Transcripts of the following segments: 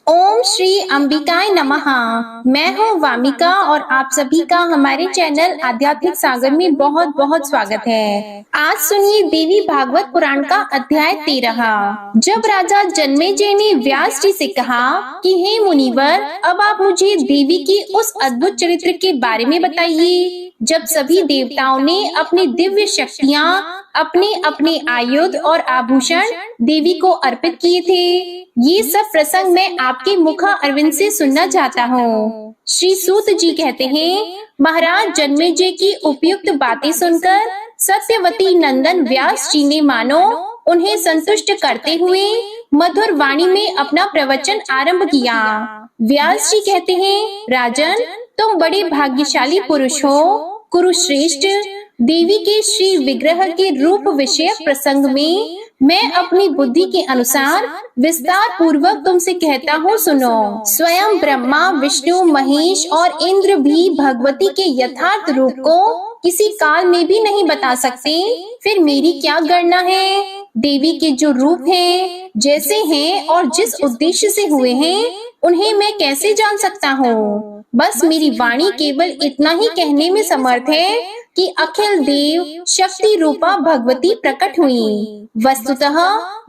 ओम श्री अंबिकाय नमः। मैं हूँ वामिका और आप सभी का हमारे चैनल आध्यात्मिक सागर में बहुत बहुत स्वागत है। आज सुनिए देवी भागवत पुराण का अध्याय 13। जब राजा जन्मेजय ने व्यास जी से कहा कि हे मुनिवर, अब आप मुझे देवी की उस अद्भुत चरित्र के बारे में बताइए जब सभी देवताओं ने अपनी दिव्य शक्तियाँ, अपने अपने आयुध और आभूषण देवी को अर्पित किए थे। ये सब प्रसंग मैं आपके मुख अरविंद से सुनना चाहता हूँ। श्री सूत जी कहते हैं, महाराज जन्मेजय की उपयुक्त बातें सुनकर सत्यवती नंदन व्यास जी ने मानो उन्हें संतुष्ट करते हुए मधुर वाणी में अपना प्रवचन आरंभ किया। व्यास जी कहते हैं, राजन, तुम बड़े भाग्यशाली पुरुष हो। कुरुश्रेष्ठ, देवी के श्री विग्रह के रूप विषय प्रसंग में मैं अपनी बुद्धि के अनुसार विस्तार पूर्वक तुमसे कहता हूँ, सुनो। स्वयं ब्रह्मा, विष्णु, महेश और इंद्र भी भगवती के यथार्थ रूप को किसी काल में भी नहीं बता सकते, फिर मेरी क्या गणना है। देवी के जो रूप हैं, जैसे हैं और जिस उद्देश्य से हुए हैं, उन्हें मैं कैसे जान सकता हूँ। बस मेरी वाणी केवल इतना ही कहने में समर्थ है कि अखिल देव शक्ति रूपा भगवती प्रकट हुई। वस्तुतः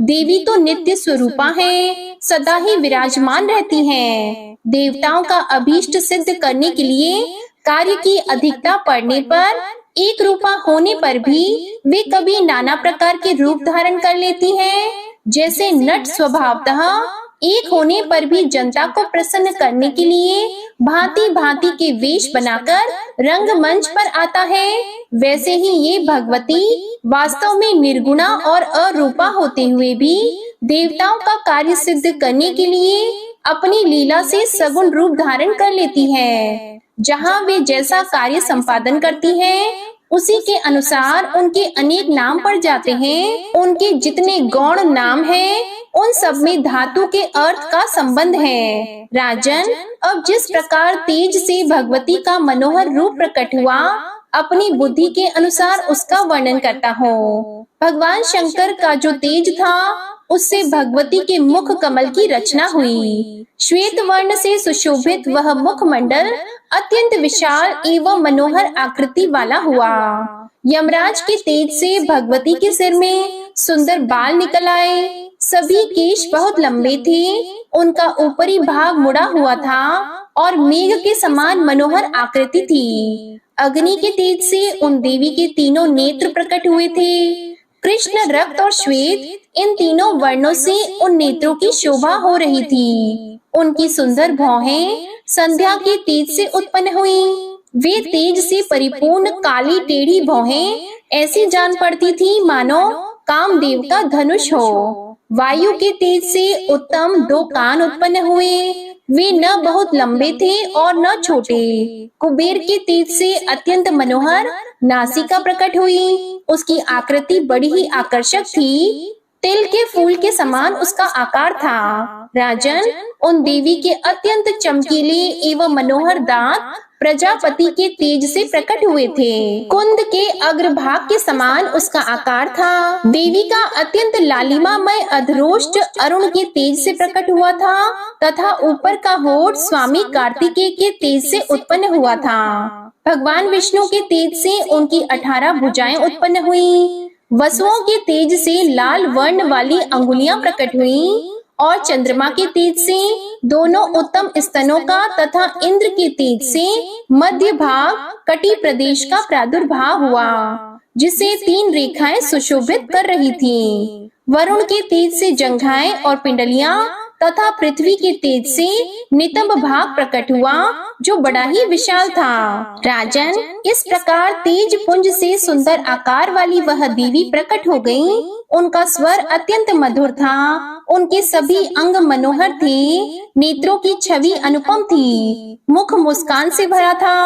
देवी तो नित्य स्वरूपा है, सदा ही विराजमान रहती हैं। देवताओं का अभीष्ट सिद्ध करने के लिए कार्य की अधिकता पड़ने पर, एक रूपा होने पर भी वे कभी नाना प्रकार के रूप धारण कर लेती हैं। जैसे नट स्वभावतः एक होने पर भी जनता को प्रसन्न करने के लिए भांति भांति के वेश बनाकर रंगमंच पर आता है, वैसे ही ये भगवती वास्तव में निर्गुणा और अरूपा होते हुए भी देवताओं का कार्य सिद्ध करने के लिए अपनी लीला से सगुण रूप धारण कर लेती है। जहाँ वे जैसा कार्य संपादन करती हैं, उसी के अनुसार उनके अनेक नाम पड़ जाते हैं। उनके जितने गौण नाम हैं, उन सब में धातु के अर्थ का संबंध है। राजन, अब जिस प्रकार तेज से भगवती का मनोहर रूप प्रकट हुआ, अपनी बुद्धि के अनुसार उसका वर्णन करता हूँ। भगवान शंकर का जो तेज था, उससे भगवती के मुख कमल की रचना हुई। श्वेत वर्ण से सुशोभित वह मुखमंडल अत्यंत विशाल एवं मनोहर आकृति वाला हुआ। यमराज के तेज से भगवती के सिर में सुंदर बाल निकल आए। सभी केश बहुत लंबे थे, उनका ऊपरी भाग मुड़ा हुआ था और मेघ के समान मनोहर आकृति थी। अग्नि के तेज से उन देवी के तीनों नेत्र प्रकट हुए थे। कृष्ण, रक्त और श्वेत, इन तीनों वर्णों से उन नेत्रों की शोभा हो रही थी। उनकी सुंदर भौहें संध्या के तेज से उत्पन्न हुई। वे तेज से परिपूर्ण काली टेढ़ी भौहें ऐसी जान पड़ती थी मानो कामदेव का धनुष हो। वायु के तेज से उत्तम 2 कान उत्पन्न हुए। वे न बहुत लंबे थे और न छोटे। कुबेर के तेज से अत्यंत मनोहर नासिका प्रकट हुई। उसकी आकृति बड़ी ही आकर्षक थी। तिल के फूल के समान उसका आकार था। राजन, उन देवी के अत्यंत चमकीले एवं मनोहर दांत प्रजापति के तेज से प्रकट हुए थे। कुंद के अग्रभाग के समान उसका आकार था। देवी का अत्यंत लालिमामय अधरोष्ट अरुण के तेज से प्रकट हुआ था तथा ऊपर का होठ स्वामी कार्तिकेय के तेज से उत्पन्न हुआ था। भगवान विष्णु के तेज से उनकी 18 भुजाएं उत्पन्न हुई। वसुओं के तेज से लाल वर्ण वाली अंगुलियां प्रकट हुई और चंद्रमा के तेज से दोनों उत्तम स्तनों का तथा इंद्र के तेज से मध्य भाग कटी प्रदेश का प्रादुर्भाव हुआ, जिसे 3 रेखाएं सुशोभित कर रही थीं। वरुण के तेज से जंघाएं और पिंडलियां तथा पृथ्वी के तेज से नितंब भाग प्रकट हुआ, जो बड़ा ही विशाल था। राजन, इस प्रकार तेज पुंज से सुंदर आकार वाली वह देवी प्रकट हो गई। उनका स्वर अत्यंत मधुर था। उनके सभी अंग मनोहर थे। नेत्रों की छवि अनुपम थी। मुख मुस्कान से भरा था।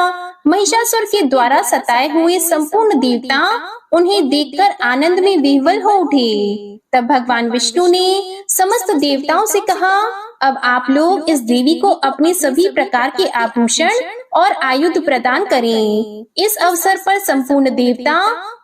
महिषासुर के द्वारा सताए हुए संपूर्ण देवता उन्हें देखकर आनंद में विह्वल हो उठे। तब भगवान विष्णु ने समस्त देवताओं से कहा, अब आप लोग इस देवी को अपने सभी प्रकार के आभूषण और आयुध प्रदान करें। इस अवसर पर संपूर्ण देवता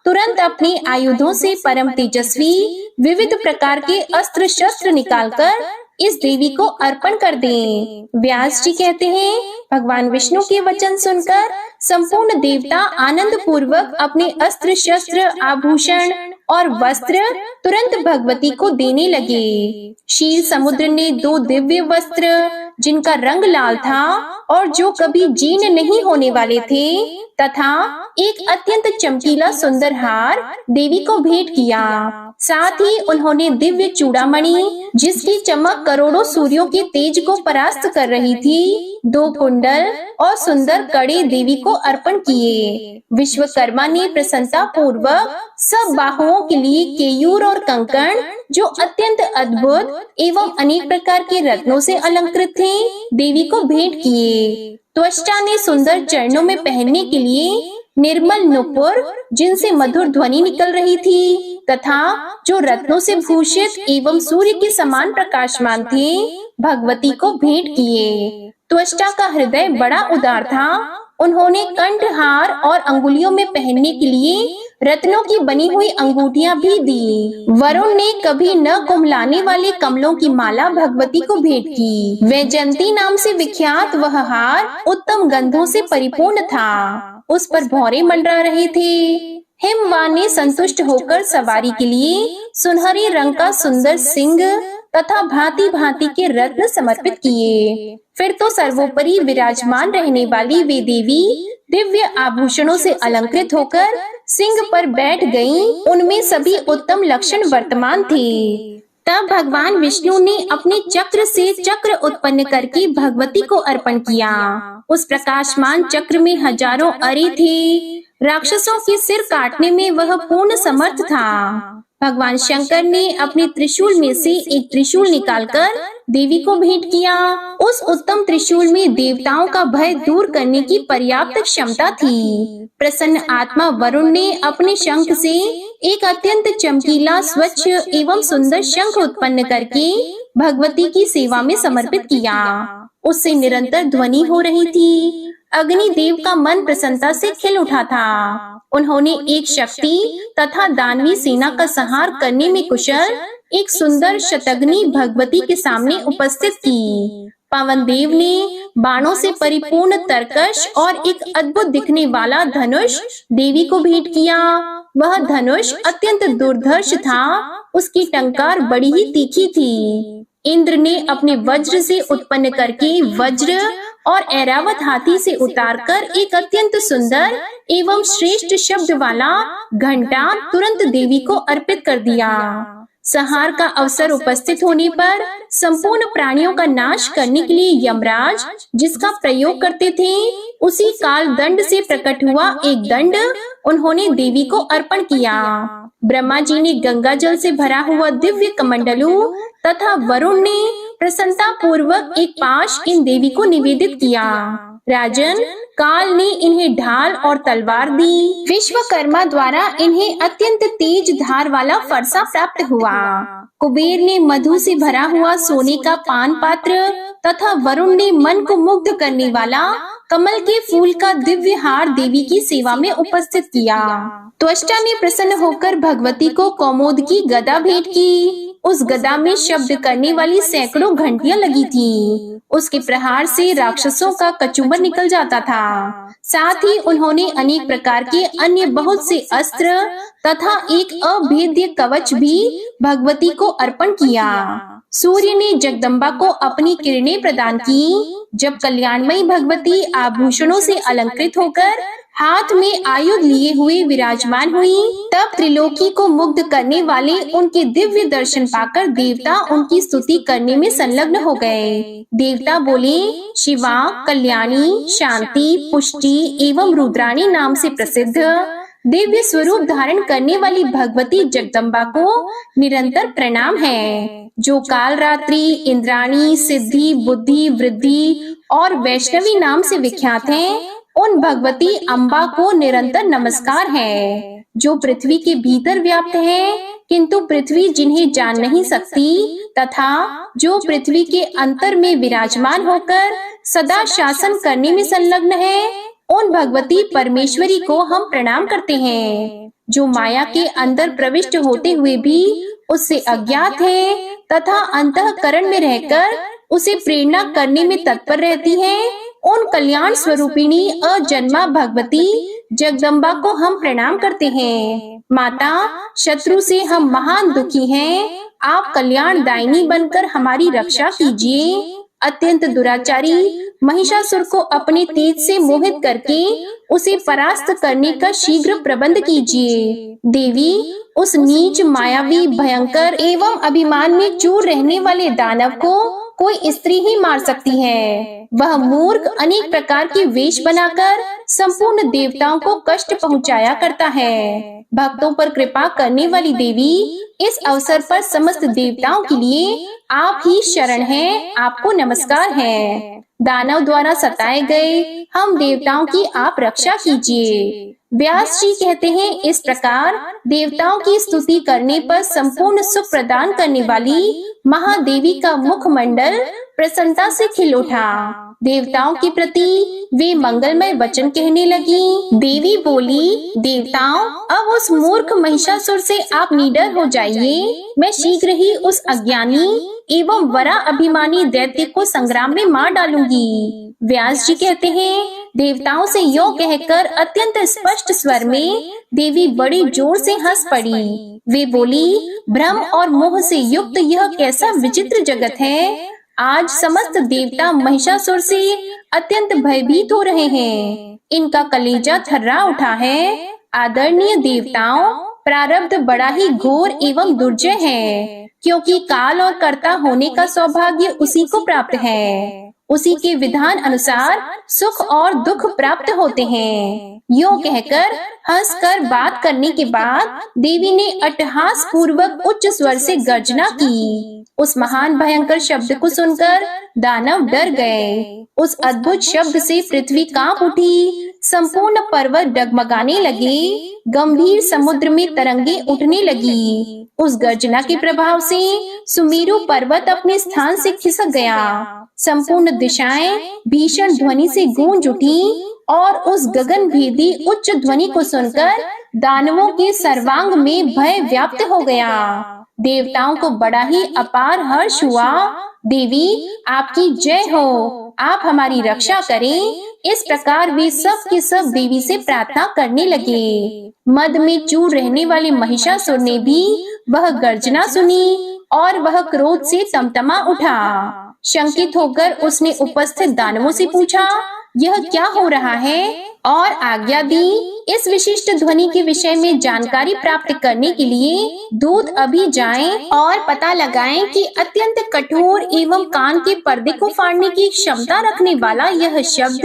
तुरंत अपने आयुधों से परम तेजस्वी विविध प्रकार के अस्त्र शस्त्र निकालकर इस देवी को अर्पण कर दें। व्यास जी कहते हैं, भगवान विष्णु के वचन सुनकर संपूर्ण देवता आनंद पूर्वक अपने अस्त्र शस्त्र आभूषण और वस्त्र तुरंत भगवती को देने लगे। क्षीर समुद्र ने 2 दिव्य वस्त्र जिनका रंग लाल था और जो कभी जीर्ण नहीं होने वाले थे, तथा एक अत्यंत चमकीला सुंदर हार देवी को भेंट किया। साथ ही उन्होंने दिव्य चूड़ामणि जिसकी चमक करोड़ों सूर्यों के तेज को परास्त कर रही थी, 2 कुंडल और सुंदर कड़े देवी को अर्पण किए। विश्वकर्मा ने प्रसन्नता पूर्वक सब बाहुओं के लिए केयूर और कंकण जो अत्यंत अद्भुत एवं अनेक प्रकार के रत्नों से अलंकृत थे, देवी को भेंट किए। त्वष्टा ने सुंदर चरणों में पहनने के लिए निर्मल नुपुर जिनसे मधुर ध्वनि निकल रही थी तथा जो रत्नों से भूषित एवं सूर्य के समान प्रकाशमान थे, भगवती को भेंट किए। त्वष्टा का हृदय बड़ा उदार था। उन्होंने कंठहार और अंगुलियों में पहनने के लिए रत्नों की बनी हुई अंगूठियां भी दी। वरुण ने कभी न कुम्हलाने वाले कमलों की माला भगवती को भेंट की। वैजयंती नाम से विख्यात वह हार उत्तम गंधों से परिपूर्ण था। उस पर भौरे मंडरा रहे थे। हिमवान ने संतुष्ट होकर सवारी के लिए सुनहरे रंग का सुंदर सिंह तथा भांति भांति के रत्न समर्पित किए। फिर तो सर्वोपरि विराजमान रहने वाली वे देवी दिव्य आभूषणों से अलंकृत होकर सिंह पर बैठ गईं। उनमें सभी उत्तम लक्षण वर्तमान थे। तब भगवान विष्णु ने अपने चक्र से चक्र उत्पन्न करके भगवती को अर्पण किया। उस प्रकाशमान चक्र में हजारों अरे थे। राक्षसों के सिर काटने में वह पूर्ण समर्थ था। भगवान शंकर ने अपने त्रिशूल में से एक त्रिशूल निकालकर देवी को भेंट किया। उस उत्तम त्रिशूल में देवताओं का भय दूर करने की पर्याप्त क्षमता थी। प्रसन्न आत्मा वरुण ने अपने शंख से एक अत्यंत चमकीला स्वच्छ एवं सुंदर शंख उत्पन्न करके भगवती की सेवा में समर्पित किया। उससे निरंतर ध्वनि हो रही थी। अग्निदेव का मन प्रसन्नता से खिल उठा था। उन्होंने एक शक्ति तथा दानवी सेना का संहार करने में कुशल एक सुंदर शतग्नि भगवती के सामने उपस्थित की। पवन देव ने बाणों से परिपूर्ण तरकश और एक अद्भुत दिखने वाला धनुष देवी को भेंट किया। वह धनुष अत्यंत दुर्धर्ष था। उसकी टंकार बड़ी ही तीखी थी। इंद्र ने अपने वज्र से उत्पन्न करके वज्र और ऐरावत हाथी से उतारकर एक अत्यंत सुंदर एवं श्रेष्ठ शब्द वाला घंटा तुरंत देवी को अर्पित कर दिया। संहार का अवसर उपस्थित होने पर संपूर्ण प्राणियों का नाश करने के लिए यमराज जिसका प्रयोग करते थे, उसी काल दंड से प्रकट हुआ एक दंड उन्होंने देवी को अर्पण किया। ब्रह्मा जी ने गंगा जल से भरा हुआ दिव्य कमंडलू तथा वरुण ने प्रसन्नता पूर्वक एक पाश इन देवी को निवेदित किया। राजन, काल ने इन्हें ढाल और तलवार दी। विश्वकर्मा द्वारा इन्हें अत्यंत तेज धार वाला फरसा प्राप्त हुआ। कुबेर ने मधु से भरा हुआ सोने का पान पात्र तथा वरुण ने मन को मुग्ध करने वाला कमल के फूल का दिव्य हार देवी की सेवा में उपस्थित किया। त्वष्टा ने प्रसन्न होकर भगवती को कौमोद की गदा भेंट की। उस गदा में शब्द करने वाली सैकड़ों घंटियां लगी थी। उसके प्रहार से राक्षसों का कचूमर निकल जाता था। साथ ही उन्होंने अनेक प्रकार के अन्य बहुत से अस्त्र तथा एक अभेद्य कवच भी भगवती को अर्पण किया। सूर्य ने जगदम्बा को अपनी किरणें प्रदान की। जब कल्याणमयी भगवती आभूषणों से अलंकृत होकर हाथ में आयुध लिए हुए विराजमान हुई, तब त्रिलोकी को मुग्ध करने वाले उनके दिव्य दर्शन पाकर देवता उनकी स्तुति करने में संलग्न हो गए। देवता बोले, शिवा, कल्याणी, शांति, पुष्टि एवं रुद्राणी नाम से प्रसिद्ध दिव्य स्वरूप धारण करने वाली भगवती जगदम्बा को निरंतर प्रणाम है। जो काल रात्रि, इंद्राणी, सिद्धि, बुद्धि, वृद्धि और वैष्णवी नाम से विख्यात हैं, उन भगवती अम्बा को निरंतर नमस्कार है। जो पृथ्वी के भीतर व्याप्त है किंतु पृथ्वी जिन्हें जान नहीं सकती, तथा जो पृथ्वी के अंतर में विराजमान होकर सदा शासन करने में संलग्न है, उन भगवती परमेश्वरी को हम प्रणाम करते हैं। जो माया के अंदर प्रविष्ट होते हुए भी उससे अज्ञात है तथा अंतःकरण में रहकर उसे प्रेरणा करने में तत्पर रहती है, उन कल्याण स्वरूपिणी अजन्मा भगवती जगदम्बा को हम प्रणाम करते हैं। माता, शत्रु से हम महान दुखी हैं, आप कल्याण दायिनी बनकर हमारी रक्षा कीजिए। अत्यंत दुराचारी महिषासुर को अपने तेज से मोहित करके उसे परास्त करने का शीघ्र प्रबंध कीजिए। देवी, उस नीच, मायावी, भयंकर एवं अभिमान में चूर रहने वाले दानव को कोई स्त्री ही मार सकती है। वह मूर्ख अनेक प्रकार के वेश बनाकर संपूर्ण देवताओं को कष्ट पहुंचाया करता है। भक्तों पर कृपा करने वाली देवी, इस अवसर पर समस्त देवताओं के लिए आप ही शरण हैं, आपको नमस्कार है। दानव द्वारा सताए गए हम देवताओं की आप रक्षा कीजिए। व्यास जी कहते हैं, इस प्रकार देवताओं की स्तुति करने पर संपूर्ण सुख प्रदान करने वाली महादेवी का मुखमंडल प्रसन्नता से खिल उठा। देवताओं के प्रति वे मंगलमय वचन कहने लगी। देवी बोली, देवताओं, अब उस मूर्ख महिषासुर से आप निडर हो जाइए। मैं शीघ्र ही उस अज्ञानी एवं वरा अभिमानी दैत्य को संग्राम में मार डालूंगी। व्यास जी कहते हैं, देवताओं से यो कहकर अत्यंत स्पष्ट स्वर में देवी बड़ी जोर से हंस पड़ी। वे बोली, भ्रम और मोह से युक्त यह कैसा विचित्र जगत है। आज समस्त देवता महिषासुर से अत्यंत भयभीत हो रहे हैं, इनका कलेजा थर्रा उठा है। आदरणीय देवताओं, प्रारब्ध बड़ा ही घोर एवं दुर्जय है, क्योंकि काल और कर्ता होने का सौभाग्य उसी को प्राप्त है। उसी के विधान अनुसार सुख और दुख प्राप्त होते हैं। यो कहकर हंसकर बात करने के बाद देवी ने अट्टहास पूर्वक उच्च स्वर से गर्जना की। उस महान भयंकर शब्द को सुनकर दानव डर गए। उस अद्भुत शब्द से पृथ्वी कांप उठी, संपूर्ण पर्वत डगमगाने लगे, गंभीर समुद्र में तरंगे उठने लगी। उस गर्जना के प्रभाव से सुमेरु पर्वत अपने स्थान से खिसक गया। संपूर्ण दिशाएं भीषण ध्वनि से गूंज उठी और उस गगन भेदी उच्च ध्वनि को सुनकर दानवों के सर्वांग में भय व्याप्त हो गया। देवताओं को बड़ा ही अपार हर्ष हुआ। देवी, आपकी जय हो, आप हमारी रक्षा करें। इस प्रकार वे सब के सब देवी से प्रार्थना करने लगे। मद में चूर रहने वाले महिषासुर ने भी वह गर्जना सुनी और वह क्रोध से तमतमा उठा। शंकित होकर उसने उपस्थित दानवों से पूछा, यह क्या हो रहा है, और आज्ञा दी। इस विशिष्ट ध्वनि के विषय में जानकारी प्राप्त करने के लिए दूत अभी जाएं और पता लगाएं कि अत्यंत कठोर एवं कान के पर्दे को फाड़ने की क्षमता रखने वाला यह शब्द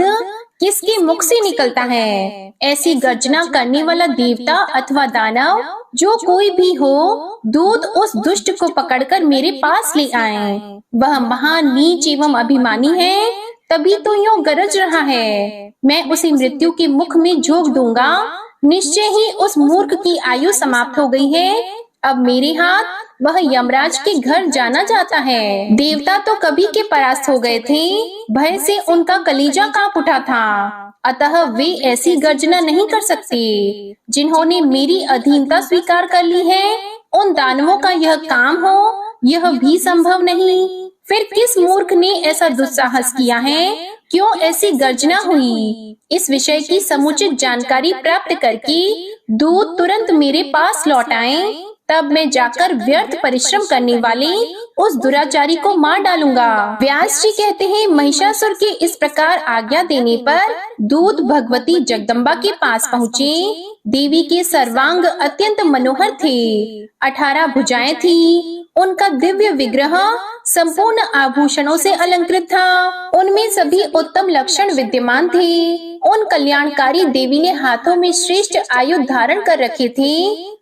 किसके मुख से निकलता है। ऐसी गर्जना करने वाला देवता अथवा दानव जो कोई भी हो, दूत उस दुष्ट को पकड़कर मेरे पास ले आए। वह महान नीच एवं अभिमानी है, तभी तो यूं गरज रहा है। मैं उसे मृत्यु के मुख में झोंक दूंगा। निश्चय ही उस मूर्ख की आयु समाप्त हो गई है। अब मेरे हाथ वह यमराज के घर जाना चाहता है। देवता तो कभी के परास्त हो गए थे, भय से उनका कलेजा कांप उठा था। अतः वे ऐसी गर्जना नहीं कर सकते। जिन्होंने मेरी अधीनता स्वीकार कर ली है, उन दानवों का यह काम हो, यह भी संभव नहीं। फिर किस मूर्ख ने ऐसा दुस्साहस किया है? क्यों ऐसी गर्जना हुई? इस विषय की समुचित जानकारी प्राप्त करके दूत तुरंत मेरे पास लौट आए। तब मैं जाकर व्यर्थ परिश्रम करने वाले उस दुराचारी को मार डालूंगा। व्यास जी कहते हैं, महिषासुर के इस प्रकार आज्ञा देने पर दूत भगवती जगदम्बा के पास पहुँचे। देवी के सर्वांग अत्यंत मनोहर थे। 18 भुजाएं थी। उनका दिव्य विग्रह संपूर्ण आभूषणों से अलंकृत था। उनमें सभी उत्तम लक्षण विद्यमान थे। उन कल्याणकारी देवी ने हाथों में श्रेष्ठ आयुध धारण कर रखे थे।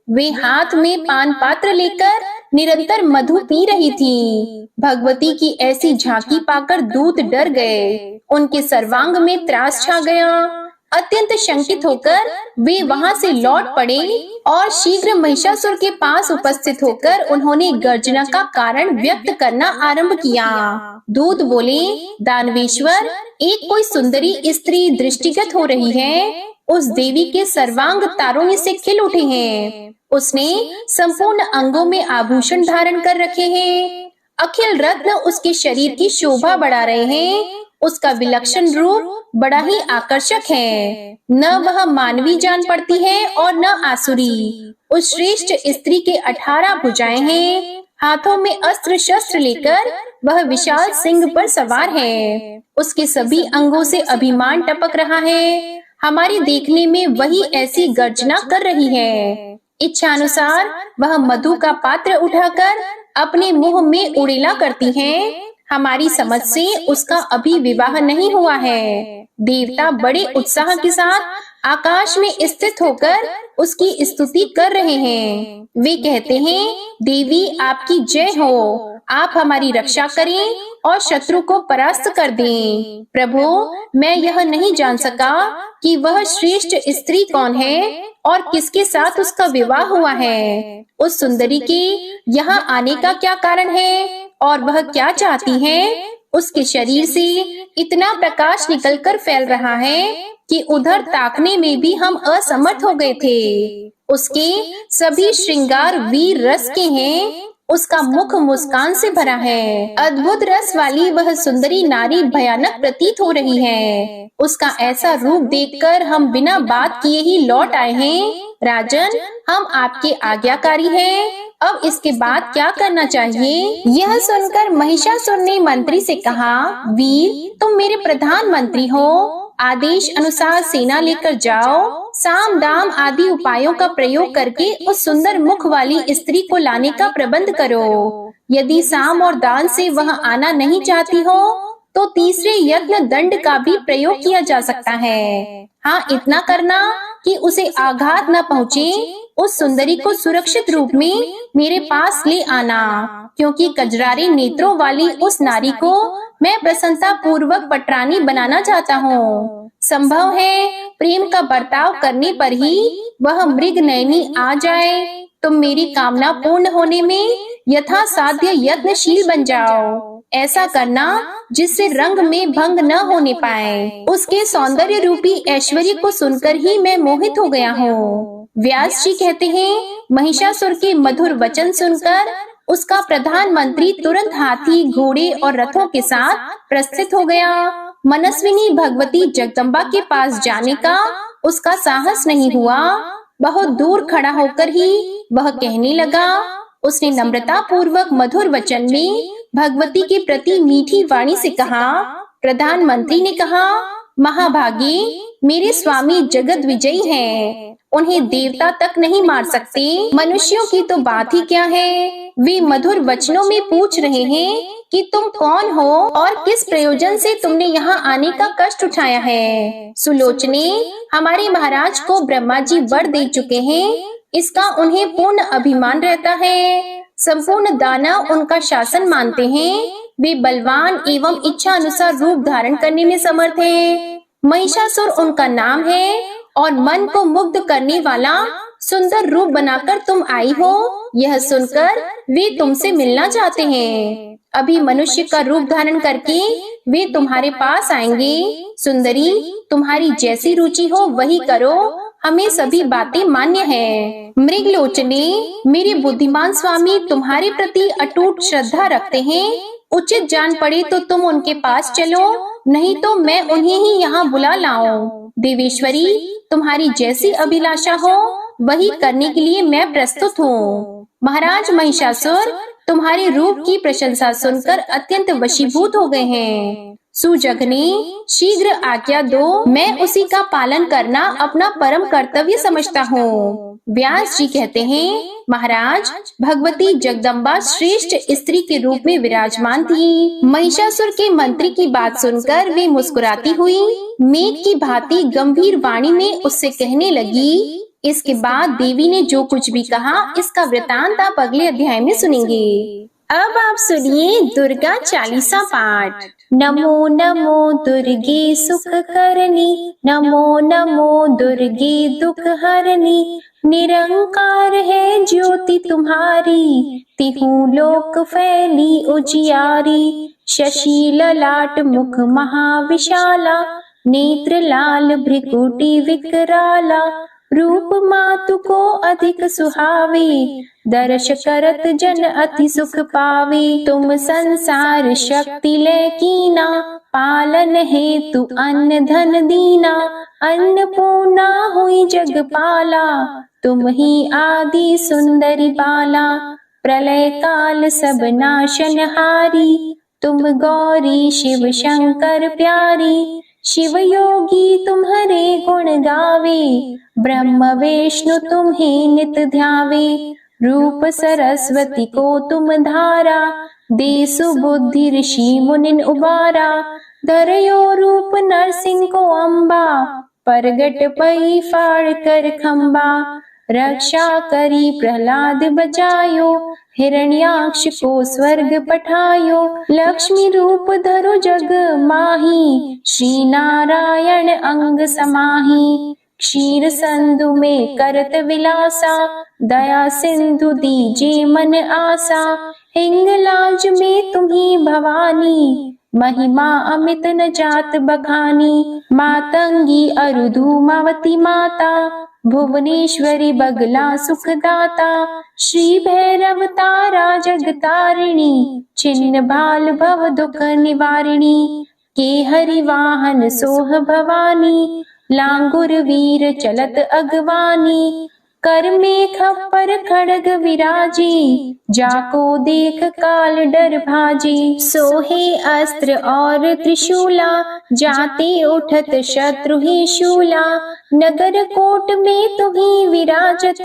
वे हाथ में पान पात्र लेकर निरंतर मधु पी रही थी। भगवती की ऐसी झांकी पाकर दूत डर गए। उनके सर्वांग में त्रास छा गया। अत्यंत शंकित होकर वे वहां से लौट पड़े और शीघ्र महिषासुर के पास उपस्थित होकर उन्होंने गर्जना का कारण व्यक्त करना आरंभ किया। दूत बोले, दानवेश्वर, एक कोई सुंदरी स्त्री दृष्टिगत हो रही है। उस देवी के सर्वांग तारुण्य से खिल उठे हैं। उसने संपूर्ण अंगों में आभूषण धारण कर रखे हैं। अखिल रत्न उसके शरीर की शोभा बढ़ा रहे हैं। उसका विलक्षण रूप बड़ा ही आकर्षक है। न वह मानवी जान पड़ती है और न आसुरी। उस श्रेष्ठ स्त्री के 18 भुजाएं हैं। हाथों में अस्त्र शस्त्र लेकर वह विशाल सिंह पर सवार है। उसके सभी अंगों से अभिमान टपक रहा है। हमारे देखने में वही ऐसी गर्जना कर रही है। इच्छानुसार वह मधु का पात्र उठाकर अपने मुंह में उड़ेला करती है। हमारी समझ से उसका अभी विवाह नहीं हुआ है। देवता बड़े उत्साह के साथ आकाश में स्थित होकर उसकी स्तुति कर रहे हैं। वे कहते हैं, देवी आपकी जय हो। आप हमारी रक्षा करें और शत्रु को परास्त कर दें। प्रभु, मैं यह नहीं जान सका कि वह श्रेष्ठ स्त्री कौन है और किसके साथ उसका विवाह हुआ है। उस सुंदरी के यहाँ आने का क्या कारण है और वह क्या चाहती है। उसके शरीर से इतना प्रकाश निकलकर फैल रहा है कि उधर ताकने में भी हम असमर्थ हो गए थे। उसके सभी श्रृंगार वीर रस के हैं। उसका मुख मुस्कान से भरा है। अद्भुत रस वाली वह सुंदरी नारी भयानक प्रतीत हो रही है। उसका ऐसा रूप देखकर हम बिना बात किए ही लौट आए हैं। राजन, हम आपके आज्ञाकारी हैं। अब इसके बाद क्या करना चाहिए। यह सुनकर महिषासुर ने मंत्री से कहा, वीर, तुम मेरे प्रधानमंत्री हो। आदेश अनुसार सेना लेकर जाओ। साम दाम आदि उपायों का प्रयोग करके उस सुंदर मुख वाली स्त्री को लाने का प्रबंध करो। यदि साम और दान से वह आना नहीं चाहती हो तो तीसरे यत्न दंड का भी प्रयोग किया जा सकता है। हाँ, इतना करना कि उसे आघात न पहुँचे। उस सुंदरी को सुरक्षित रूप में मेरे पास ले आना, क्योंकि कजरारे नेत्रों वाली उस नारी को मैं प्रसन्नता पूर्वक पटरानी बनाना चाहता हूँ। संभव है प्रेम का बर्ताव करने पर ही वह मृग नयनी आ जाए। तुम मेरी कामना पूर्ण होने में यथासाध्य यत्नशील बन जाओ। ऐसा करना जिससे रंग में भंग न होने पाए। उसके सौंदर्य रूपी ऐश्वर्य को सुनकर ही मैं मोहित हो गया हूँ। व्यास जी कहते हैं, महिषासुर के मधुर वचन सुनकर उसका प्रधानमंत्री तुरंत हाथी, घोड़े और रथों के साथ प्रस्थित हो गया। मनस्विनी भगवती जगदम्बा के पास जाने का उसका साहस नहीं हुआ। बहुत दूर खड़ा होकर ही वह कहने लगा। उसने नम्रता पूर्वक मधुर वचन में भगवती के प्रति मीठी वाणी से कहा। प्रधानमंत्री ने कहा, महाभागी, मेरे स्वामी जगत विजयी हैं। उन्हें देवता तक नहीं मार सकते। मनुष्यों की तो बात ही क्या है। वे मधुर वचनों में पूछ रहे हैं कि तुम कौन हो और किस प्रयोजन से तुमने यहाँ आने का कष्ट उठाया है। सुलोचने, हमारे महाराज को ब्रह्मा जी वर दे चुके हैं। इसका उन्हें पूर्ण अभिमान रहता है। संपूर्ण दानव उनका शासन मानते हैं। वे बलवान एवं इच्छा अनुसार रूप धारण करने में समर्थ हैं। महिषासुर उनका नाम है और मन को मुग्ध करने वाला सुंदर रूप बनाकर तुम आई हो। यह सुनकर वे तुमसे मिलना चाहते हैं। अभी मनुष्य का रूप धारण करके वे तुम्हारे पास आएंगे। सुंदरी, तुम्हारी जैसी रुचि हो वही करो। हमें सभी बातें मान्य है। मृगलोचने, मेरे बुद्धिमान स्वामी तुम्हारे प्रति अटूट श्रद्धा रखते हैं। उचित जान पड़े तो तुम उनके पास चलो, नहीं तो मैं उन्हें ही यहाँ बुला लाऊं। देवेश्वरी, तुम्हारी जैसी अभिलाषा हो वही करने के लिए मैं प्रस्तुत हूँ। महाराज महिषासुर तुम्हारे रूप की प्रशंसा सुनकर अत्यंत वशीभूत हो गए हैं। सुजगने, शीघ्र आज्ञा दो। मैं उसी का पालन करना अपना परम कर्तव्य समझता हूँ। व्यास जी कहते हैं, महाराज, भगवती जगदम्बा श्रेष्ठ स्त्री के रूप में विराजमान थी। महिषासुर के मंत्री की बात सुनकर वे मुस्कुराती हुई मेघ की भांति गंभीर वाणी में उससे कहने लगी। इसके बाद देवी ने जो कुछ भी कहा इसका वृतांत आप अगले अध्याय में सुनेंगे। अब आप सुनिए दुर्गा चालीसा पाठ। नमो नमो दुर्गे सुख करनी, नमो नमो दुर्गे दुख हरनी। निरंकार है ज्योति तुम्हारी, तिहु लोक फैली उजियारी। शशि ललाट मुख महाविशाला, नेत्र लाल भ्रिकुटी विकराला। रूप मातु को अधिक सुहावे, दर्श करत जन अति सुख पावे। तुम संसार शक्ति ले कीना, पालन हेतु अन्न धन दीना। अन्नपूर्णा हुई जगपाला, तुम ही आदि सुंदरी बाला। प्रलय काल सब नाशनहारी, तुम गौरी शिव शंकर प्यारी। शिव योगी तुम्हारे गुण गावे, ब्रह्म विष्णु तुम्हें नित ध्यावे। रूप सरस्वती को तुम धारा, दे सुबुद्धि ऋषि मुनिन उबारा। धरयो रूप नरसिंह को अम्बा, परगट पई फाड़ कर खंबा। रक्षा करी प्रहलाद बचायो, हिरण्याक्ष को स्वर्ग पठायो। लक्ष्मी रूप धरो जग माही, श्री नारायण अंग समाही। क्षीर संधु में करत विलासा, दया सिंधु दीजे मन आसा। हिंगलाज में तुम्ही भवानी, महिमा अमित न जात बखानी। मातंगी अरुधुमावती माता, भुवनेश्वरी बगला सुखदाता। श्री भैरव तारा जगतारिणी, छिन्न भाल भव दुख निवारिणी। के हरि वाहन सोह भवानी, लांगुर वीर चलत अगवानी। कर में खप्पर खड़ग विराजी, जाको देख काल डर भाजी। सोहे अस्त्र और त्रिशूला, जाते उठत शत्रु ही शूला। नगर कोट में तुम्ही विराजत,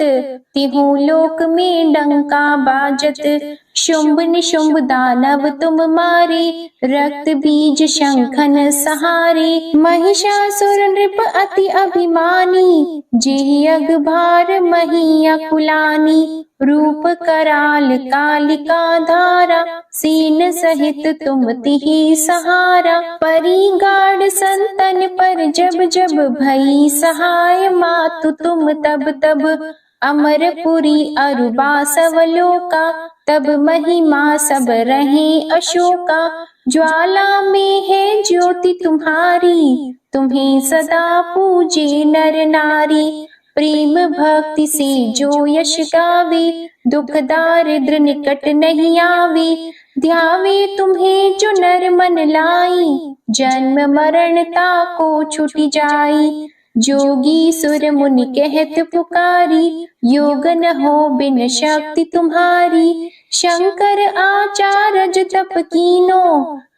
तिहु लोक में डंका बाजत। शुंभ निशुंभ दानव तुम मारे, रक्त बीज शंखन सहारे। महिषासुर नृप अति अभिमानी, जेहि अगभार मही अकुलानी। रूप कराल कालिका धारा, सीन सहित तुम तिहि सहारा। परी गाढ़ संतन पर जब जब भई सहाय, मातु तुम तब तब। अमरपुरी अरुबा सवलोका, तब महिमा सब रहे अशोका। ज्वाला में है ज्योति तुम्हारी, तुम्हें सदा पूजे नर नारी। प्रेम भक्ति से जो यश गावे, दुख दारिद्र निकट नहीं आवे। ध्यावे तुम्हें जो नर मन लाई, जन्म मरणता को छुट जाई। जोगी सुर मुनि कहत पुकारी, योग न हो बिन शक्ति तुम्हारी। शंकर आचार्य तप कीनो,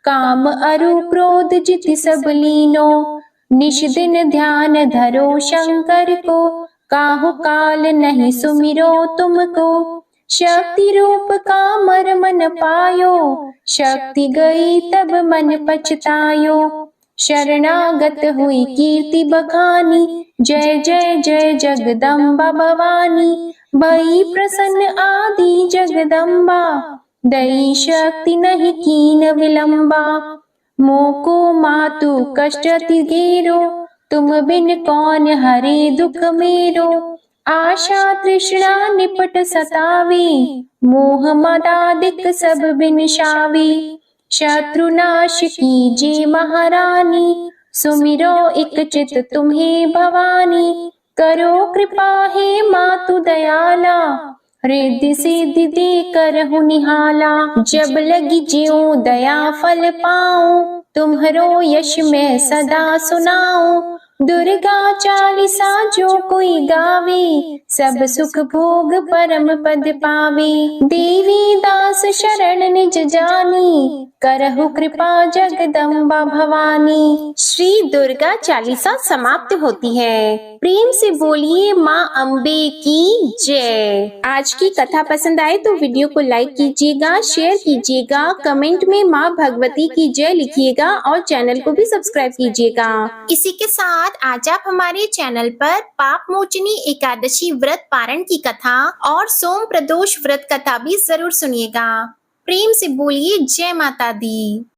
काम अरु क्रोध जित सब लीनो। निश दिन ध्यान धरो शंकर को, काहु काल नहीं सुमिरो तुमको। शक्ति रूप का मर मन पायो, शक्ति गई तब मन पछतायो। शरणागत हुई कीर्ति बखानी, जय जय जय जगदम्बा भवानी। भई प्रसन्न आदि जगदम्बा, दई शक्ति नहीं कीन विलंबा। मोको मातु कष्ट अति घेरो, तुम बिन कौन हरे दुख मेरो। आशा तृष्णा निपट सतावे, मोह मदादिक सब बिनशावे। शत्रुनाश कीजे महारानी, सुमिरो एक चित तुम्हें भवानी। करो कृपा हे मातु दयाला, रिद्धि सिद्धि दे करहु निहाला। जब लगी ज्यों दया फल पाऊं, तुम्हरो यश मैं सदा सुनाऊं। दुर्गा चालीसा जो कोई गावे, सब सुख भोग परम पद पावे। देवी दास शरण निज जानी, करहु कृपा जगदम्बा भवानी। श्री दुर्गा चालीसा समाप्त होती है। प्रेम से बोलिए माँ अम्बे की जय। आज की कथा पसंद आए तो वीडियो को लाइक कीजिएगा, शेयर कीजिएगा, कमेंट में माँ भगवती की जय लिखिएगा और चैनल को भी सब्सक्राइब कीजिएगा। इसी के साथ आज आप हमारे चैनल पर पाप मोचनी एकादशी व्रत पारण की कथा और सोम प्रदोष व्रत कथा भी जरूर सुनिएगा। प्रेम से बोलिए जय माता दी।